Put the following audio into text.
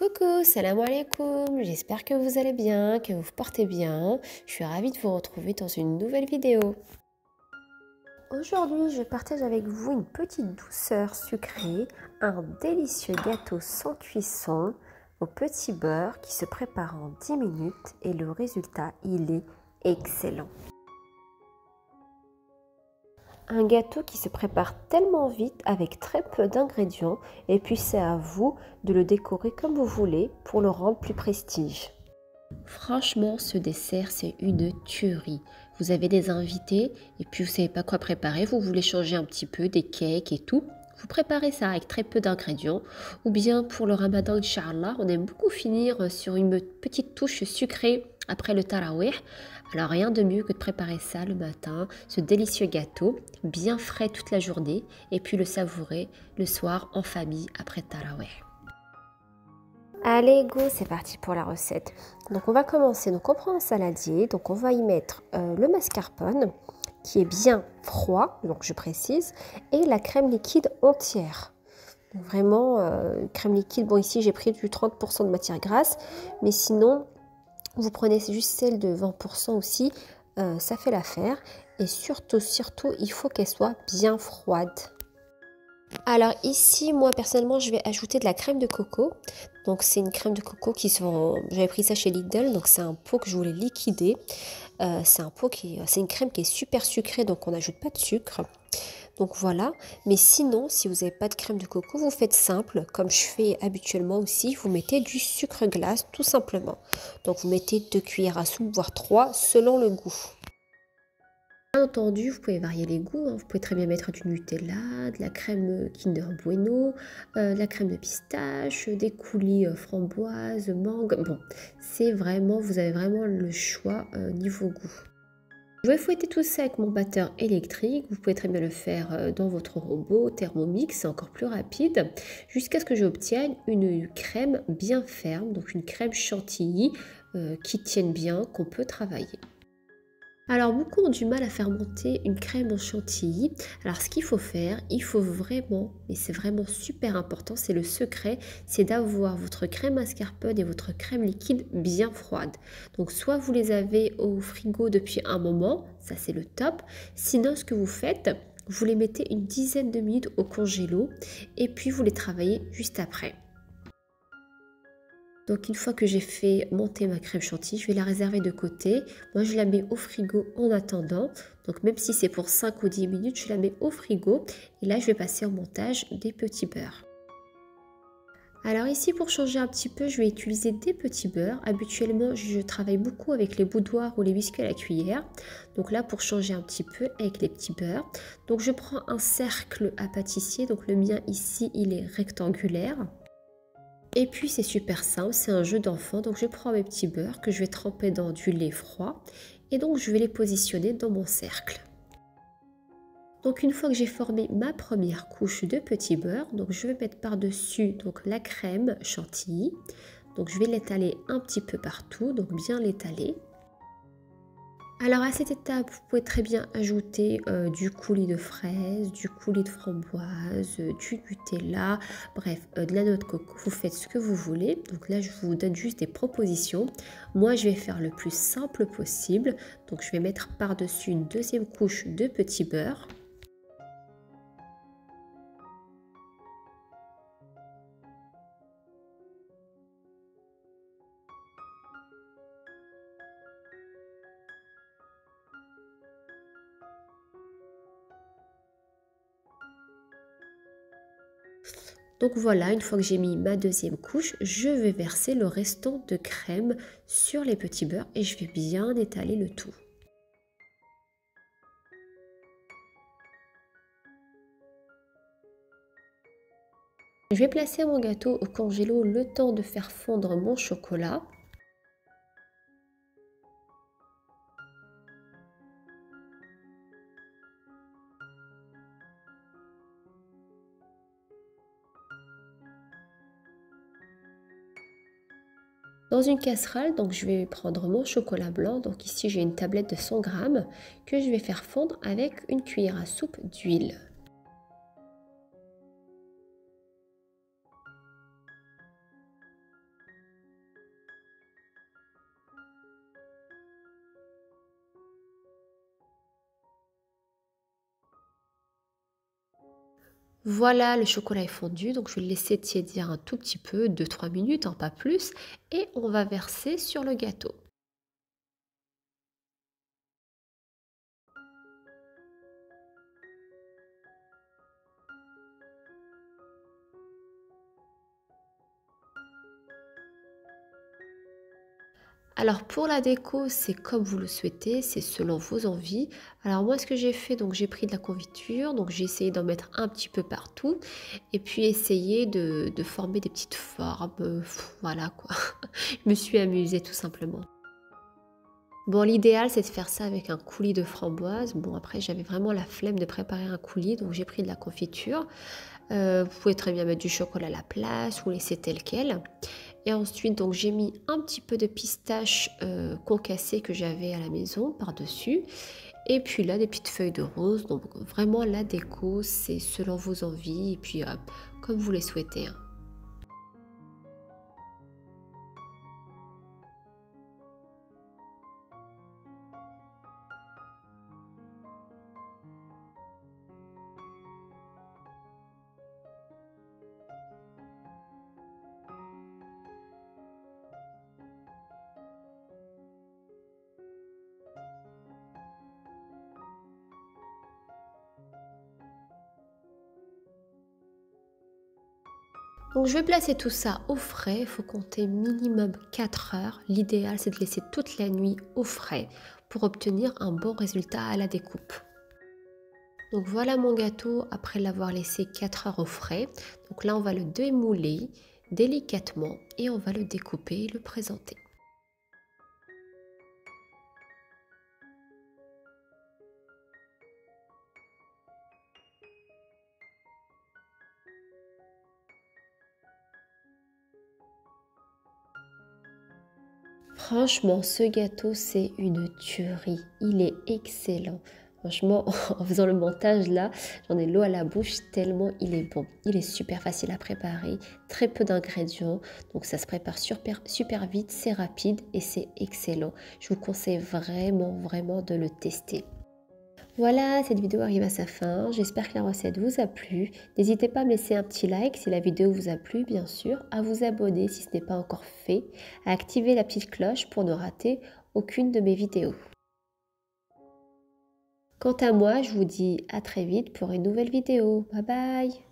Coucou, salam alaikum, j'espère que vous allez bien, que vous vous portez bien. Je suis ravie de vous retrouver dans une nouvelle vidéo. Aujourd'hui, je partage avec vous une petite douceur sucrée, un délicieux gâteau sans cuisson au petit beurre qui se prépare en 10 minutes et le résultat, il est excellent. Un gâteau qui se prépare tellement vite avec très peu d'ingrédients et puis c'est à vous de le décorer comme vous voulez pour le rendre plus prestige. Franchement, ce dessert, c'est une tuerie. Vous avez des invités et puis vous savez pas quoi préparer, vous voulez changer un petit peu des cakes et tout. Vous préparez ça avec très peu d'ingrédients. Ou bien pour le ramadan, Inch'Allah, on aime beaucoup finir sur une petite touche sucrée après le tarawih. Alors rien de mieux que de préparer ça le matin, ce délicieux gâteau, bien frais toute la journée, et puis le savourer le soir en famille après tarawih. Allez, go, c'est parti pour la recette. Donc on va commencer, donc on prend un saladier, donc on va y mettre le mascarpone qui est bien froid, donc je précise, et la crème liquide entière. Donc vraiment, crème liquide, bon ici j'ai pris du 30% de matière grasse, mais sinon vous prenez juste celle de 20% aussi, ça fait l'affaire. Et surtout, il faut qu'elle soit bien froide. Alors ici, moi personnellement, je vais ajouter de la crème de coco. Donc c'est une crème de coco qui sont, j'avais pris ça chez Lidl, donc c'est un pot que je voulais liquider. C'est une crème qui est super sucrée, donc on n'ajoute pas de sucre. Donc voilà, mais sinon, si vous n'avez pas de crème de coco, vous faites simple, comme je fais habituellement aussi, vous mettez du sucre glace tout simplement. Donc vous mettez 2 cuillères à soupe, voire 3, selon le goût. Bien entendu, vous pouvez varier les goûts, hein. Vous pouvez très bien mettre du Nutella, de la crème Kinder Bueno, de la crème de pistache, des coulis framboises, mangue. Bon, c'est vraiment, vous avez vraiment le choix niveau goût. Je vais fouetter tout ça avec mon batteur électrique. Vous pouvez très bien le faire dans votre robot Thermomix, c'est encore plus rapide, jusqu'à ce que j'obtienne une crème bien ferme, donc une crème chantilly qui tienne bien, qu'on peut travailler. Alors beaucoup ont du mal à faire monter une crème en chantilly. Alors ce qu'il faut faire, il faut vraiment, et c'est vraiment super important, c'est le secret, c'est d'avoir votre crème mascarpone et votre crème liquide bien froide. Donc soit vous les avez au frigo depuis un moment, ça c'est le top. Sinon ce que vous faites, vous les mettez une dizaine de minutes au congélo et puis vous les travaillez juste après. Donc une fois que j'ai fait monter ma crème chantilly, je vais la réserver de côté. Moi je la mets au frigo en attendant. Donc même si c'est pour 5 ou 10 minutes, je la mets au frigo. Et là je vais passer au montage des petits beurres. Alors ici pour changer un petit peu, je vais utiliser des petits beurres. Habituellement je travaille beaucoup avec les boudoirs ou les biscuits à la cuillère. Donc là pour changer un petit peu avec les petits beurres. Donc je prends un cercle à pâtissier. Donc le mien ici il est rectangulaire. Et puis c'est super simple, c'est un jeu d'enfant. Donc je prends mes petits beurres que je vais tremper dans du lait froid et donc je vais les positionner dans mon cercle. Donc une fois que j'ai formé ma première couche de petits beurres, donc je vais mettre par-dessus donc la crème chantilly. Donc je vais l'étaler un petit peu partout, donc bien l'étaler. Alors à cette étape, vous pouvez très bien ajouter du coulis de fraises, du coulis de framboise, du Nutella, bref, de la noix de coco. Vous faites ce que vous voulez. Donc là, je vous donne juste des propositions. Moi, je vais faire le plus simple possible. Donc je vais mettre par-dessus une deuxième couche de petit beurre. Donc voilà, une fois que j'ai mis ma deuxième couche, je vais verser le restant de crème sur les petits beurres et je vais bien étaler le tout. Je vais placer mon gâteau au congélo le temps de faire fondre mon chocolat. Dans une casserole, donc je vais prendre mon chocolat blanc, donc ici j'ai une tablette de 100 grammes que je vais faire fondre avec une cuillère à soupe d'huile. Voilà, le chocolat est fondu, donc je vais le laisser tiédir un tout petit peu, 2-3 minutes, hein, pas plus, et on va verser sur le gâteau. Alors pour la déco, c'est comme vous le souhaitez, c'est selon vos envies. Alors moi ce que j'ai fait, donc j'ai pris de la confiture, donc j'ai essayé d'en mettre un petit peu partout et puis essayer de former des petites formes, voilà quoi. Je me suis amusée tout simplement. Bon, l'idéal c'est de faire ça avec un coulis de framboise. Bon après j'avais vraiment la flemme de préparer un coulis, donc j'ai pris de la confiture. Vous pouvez très bien mettre du chocolat à la place ou laisser tel quel. Et ensuite, donc j'ai mis un petit peu de pistache concassée que j'avais à la maison par-dessus. Et puis là, des petites feuilles de rose. Donc vraiment, la déco, c'est selon vos envies et puis comme vous les souhaitez, hein. Donc je vais placer tout ça au frais. Il faut compter minimum 4 heures. L'idéal, c'est de laisser toute la nuit au frais pour obtenir un bon résultat à la découpe. Donc voilà mon gâteau après l'avoir laissé 4 heures au frais. Donc là, on va le démouler délicatement et on va le découper et le présenter. Franchement, ce gâteau, c'est une tuerie. Il est excellent. Franchement, en faisant le montage là, j'en ai l'eau à la bouche tellement il est bon. Il est super facile à préparer, très peu d'ingrédients, donc ça se prépare super, super vite, c'est rapide et c'est excellent. Je vous conseille vraiment, vraiment de le tester. Voilà, cette vidéo arrive à sa fin. J'espère que la recette vous a plu. N'hésitez pas à me laisser un petit like si la vidéo vous a plu, bien sûr, à vous abonner si ce n'est pas encore fait, à activer la petite cloche pour ne rater aucune de mes vidéos. Quant à moi, je vous dis à très vite pour une nouvelle vidéo. Bye bye!